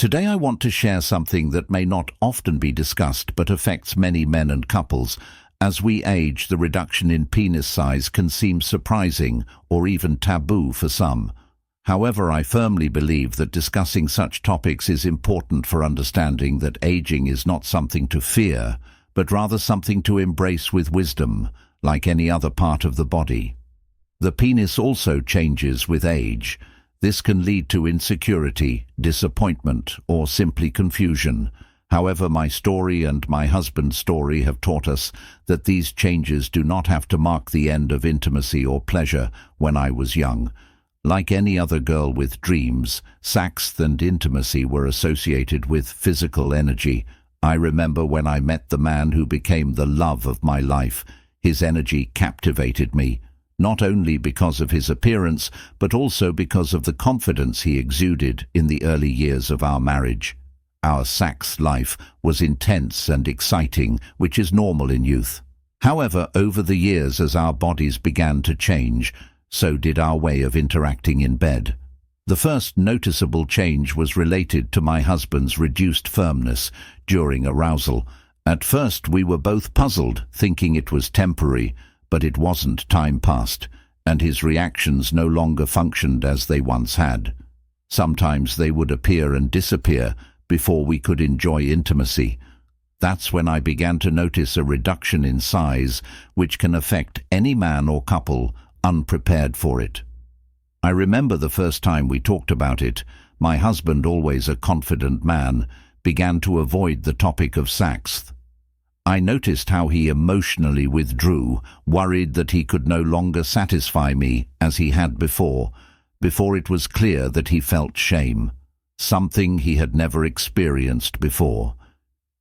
Today I want to share something that may not often be discussed but affects many men and couples. As we age, the reduction in penis size can seem surprising or even taboo for some. However, I firmly believe that discussing such topics is important for understanding that aging is not something to fear, but rather something to embrace with wisdom, like any other part of the body. The penis also changes with age. This can lead to insecurity, disappointment, or simply confusion. However, my story and my husband's story have taught us that these changes do not have to mark the end of intimacy or pleasure when I was young. Like any other girl with dreams, sex and intimacy were associated with physical energy. I remember when I met the man who became the love of my life. His energy captivated me, not only because of his appearance, but also because of the confidence he exuded in the early years of our marriage. Our sex life was intense and exciting, which is normal in youth. However, over the years, as our bodies began to change, so did our way of interacting in bed. The first noticeable change was related to my husband's reduced firmness during arousal. At first we were both puzzled, thinking it was temporary, but it wasn't. Time passed, and his reactions no longer functioned as they once had. Sometimes they would appear and disappear before we could enjoy intimacy. That's when I began to notice a reduction in size, which can affect any man or couple unprepared for it. I remember the first time we talked about it, my husband, always a confident man, began to avoid the topic of sex. I noticed how he emotionally withdrew, worried that he could no longer satisfy me as he had before it was clear that he felt shame, something he had never experienced before.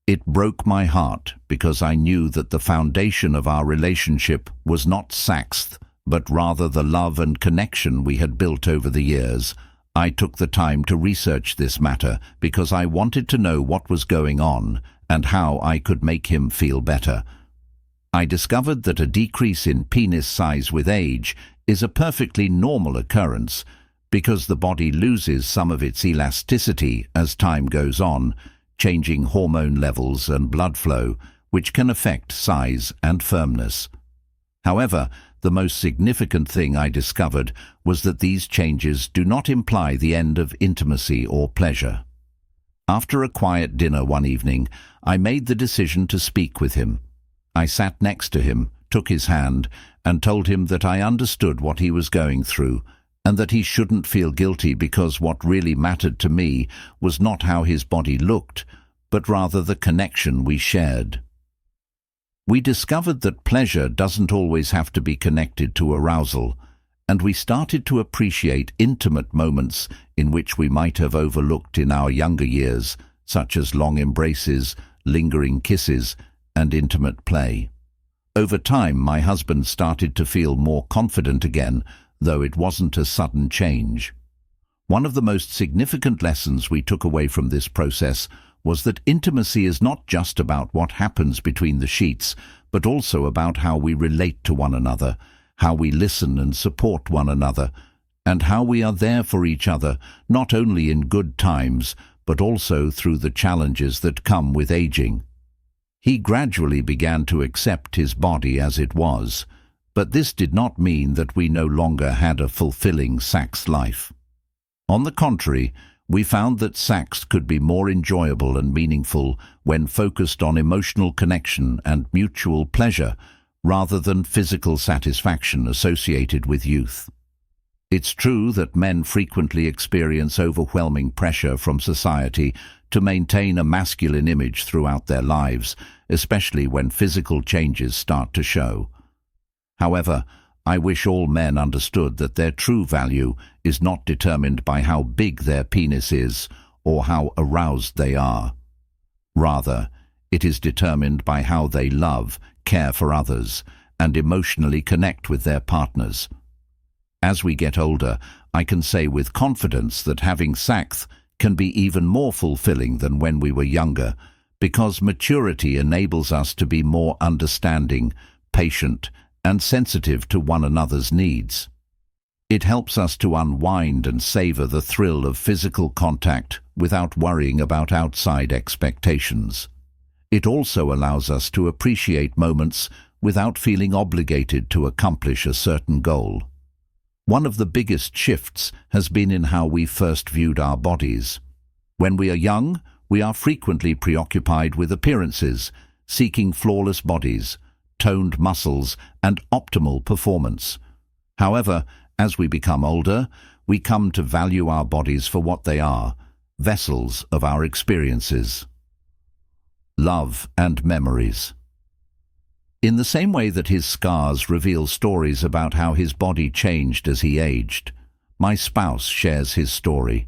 It broke my heart because I knew that the foundation of our relationship was not sex, but rather the love and connection we had built over the years. I took the time to research this matter because I wanted to know what was going on and how I could make him feel better. I discovered that a decrease in penis size with age is a perfectly normal occurrence because the body loses some of its elasticity as time goes on, changing hormone levels and blood flow, which can affect size and firmness. However, the most significant thing I discovered was that these changes do not imply the end of intimacy or pleasure. After a quiet dinner one evening, I made the decision to speak with him. I sat next to him, took his hand, and told him that I understood what he was going through, and that he shouldn't feel guilty because what really mattered to me was not how his body looked, but rather the connection we shared. We discovered that pleasure doesn't always have to be connected to arousal, and we started to appreciate intimate moments in which we might have overlooked in our younger years, such as long embraces, lingering kisses, and intimate play. Over time, my husband started to feel more confident again, though it wasn't a sudden change. One of the most significant lessons we took away from this process was that intimacy is not just about what happens between the sheets, but also about how we relate to one another, how we listen and support one another, and how we are there for each other, not only in good times, but also through the challenges that come with aging. He gradually began to accept his body as it was, but this did not mean that we no longer had a fulfilling sex life. On the contrary, we found that sex could be more enjoyable and meaningful when focused on emotional connection and mutual pleasure rather than physical satisfaction associated with youth. It's true that men frequently experience overwhelming pressure from society to maintain a masculine image throughout their lives, especially when physical changes start to show. However, I wish all men understood that their true value is not determined by how big their penis is or how aroused they are. Rather, it is determined by how they love, care for others, and emotionally connect with their partners. As we get older, I can say with confidence that having sex can be even more fulfilling than when we were younger, because maturity enables us to be more understanding, patient, and sensitive to one another's needs. It helps us to unwind and savor the thrill of physical contact without worrying about outside expectations. It also allows us to appreciate moments without feeling obligated to accomplish a certain goal. One of the biggest shifts has been in how we first viewed our bodies. When we are young, we are frequently preoccupied with appearances, seeking flawless bodies, toned muscles, and optimal performance. However, as we become older, we come to value our bodies for what they are, vessels of our experiences, love, and memories. In the same way that his scars reveal stories about how his body changed as he aged, my spouse shares his story.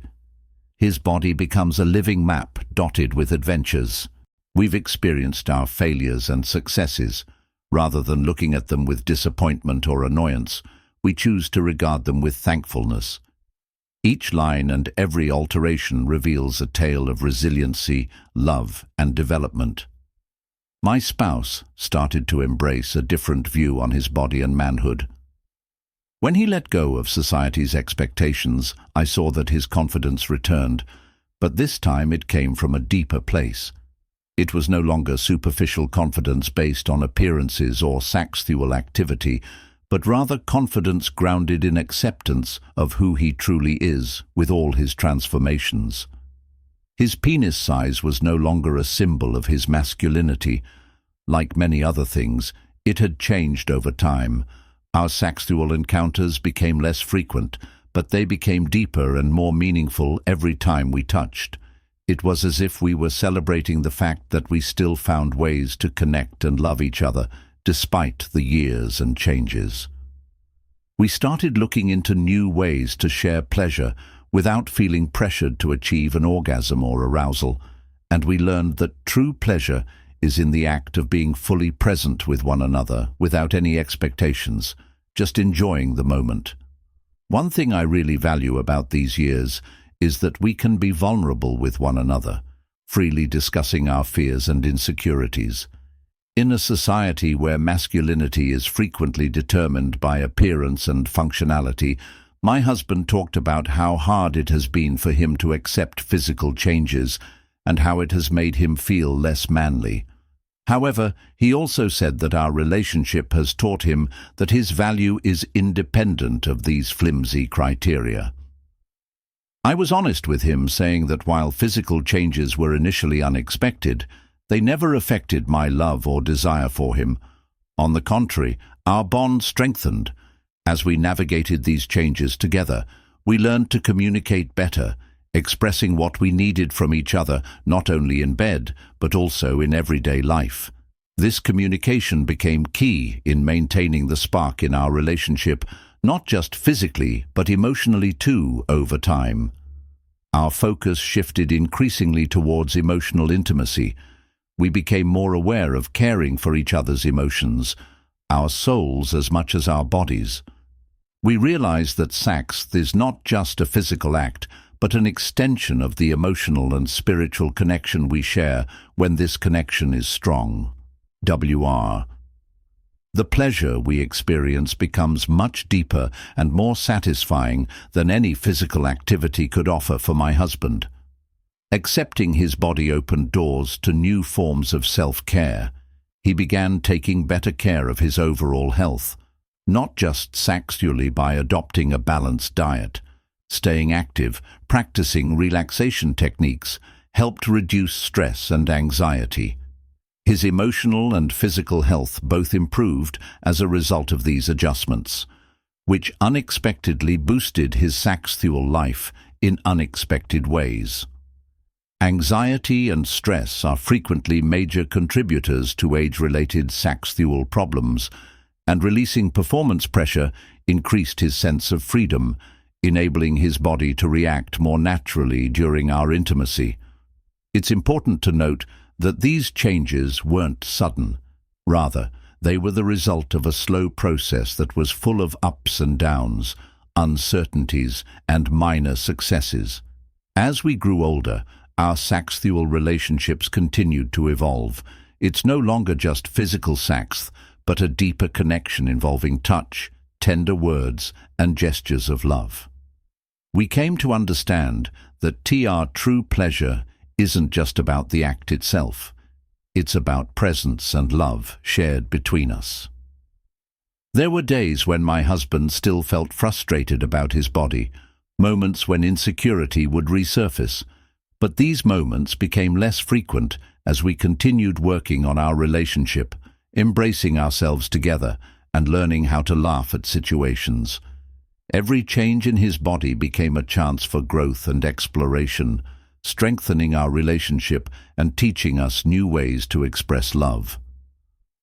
His body becomes a living map dotted with adventures. We've experienced our failures and successes. Rather than looking at them with disappointment or annoyance, we choose to regard them with thankfulness. Each line and every alteration reveals a tale of resiliency, love, and development. My spouse started to embrace a different view on his body and manhood. When he let go of society's expectations, I saw that his confidence returned, but this time it came from a deeper place. It was no longer superficial confidence based on appearances or sexual activity, but rather confidence grounded in acceptance of who he truly is with all his transformations. His penis size was no longer a symbol of his masculinity. Like many other things, it had changed over time. Our sexual encounters became less frequent, but they became deeper and more meaningful every time we touched. It was as if we were celebrating the fact that we still found ways to connect and love each other, despite the years and changes. We started looking into new ways to share pleasure without feeling pressured to achieve an orgasm or arousal, and we learned that true pleasure is in the act of being fully present with one another without any expectations, just enjoying the moment. One thing I really value about these years is that we can be vulnerable with one another, freely discussing our fears and insecurities. In a society where masculinity is frequently determined by appearance and functionality, my husband talked about how hard it has been for him to accept physical changes and how it has made him feel less manly. However, he also said that our relationship has taught him that his value is independent of these flimsy criteria. I was honest with him, saying that while physical changes were initially unexpected, they never affected my love or desire for him. On the contrary, our bond strengthened. As we navigated these changes together, we learned to communicate better, expressing what we needed from each other, not only in bed, but also in everyday life. This communication became key in maintaining the spark in our relationship, not just physically, but emotionally too, over time. Our focus shifted increasingly towards emotional intimacy. We became more aware of caring for each other's emotions, our souls as much as our bodies. We realized that sex is not just a physical act, but an extension of the emotional and spiritual connection we share when this connection is strong. WR. The pleasure we experience becomes much deeper and more satisfying than any physical activity could offer for my husband. Accepting his body opened doors to new forms of self-care. He began taking better care of his overall health, not just sexually by adopting a balanced diet. Staying active, practicing relaxation techniques helped reduce stress and anxiety. His emotional and physical health both improved as a result of these adjustments, which unexpectedly boosted his sexual life in unexpected ways. Anxiety and stress are frequently major contributors to age-related sexual problems, and releasing performance pressure increased his sense of freedom, enabling his body to react more naturally during our intimacy. It's important to note that these changes weren't sudden. Rather, they were the result of a slow process that was full of ups and downs, uncertainties, and minor successes. As we grew older, our sexual relationships continued to evolve. It's no longer just physical sex, but a deeper connection involving touch, tender words, and gestures of love. We came to understand that our true pleasure isn't just about the act itself. It's about presence and love shared between us. There were days when my husband still felt frustrated about his body, moments when insecurity would resurface, but these moments became less frequent as we continued working on our relationship, embracing ourselves together and learning how to laugh at situations. Every change in his body became a chance for growth and exploration, strengthening our relationship and teaching us new ways to express love.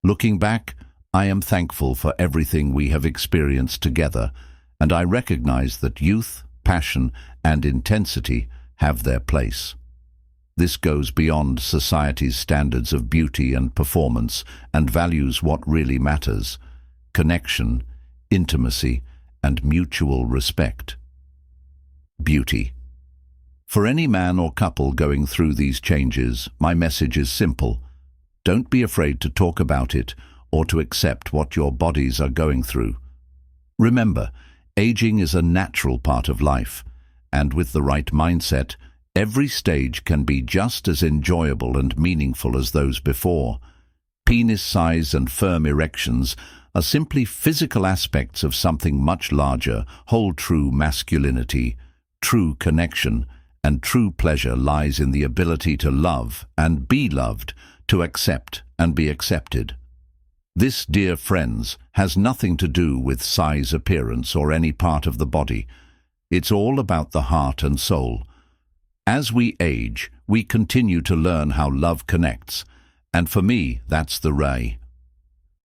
Looking back, I am thankful for everything we have experienced together, and I recognize that youth, passion, and intensity have their place. This goes beyond society's standards of beauty and performance and values what really matters: connection, intimacy, and mutual respect. Beauty. For any man or couple going through these changes, my message is simple. Don't be afraid to talk about it or to accept what your bodies are going through. Remember, aging is a natural part of life, and with the right mindset, every stage can be just as enjoyable and meaningful as those before. Penis size and firm erections are simply physical aspects of something much larger. Hold true masculinity, true connection, and true pleasure lies in the ability to love and be loved, to accept and be accepted. This, dear friends, has nothing to do with size, appearance, or any part of the body. It's all about the heart and soul. As we age, we continue to learn how love connects, and for me, that's the ray.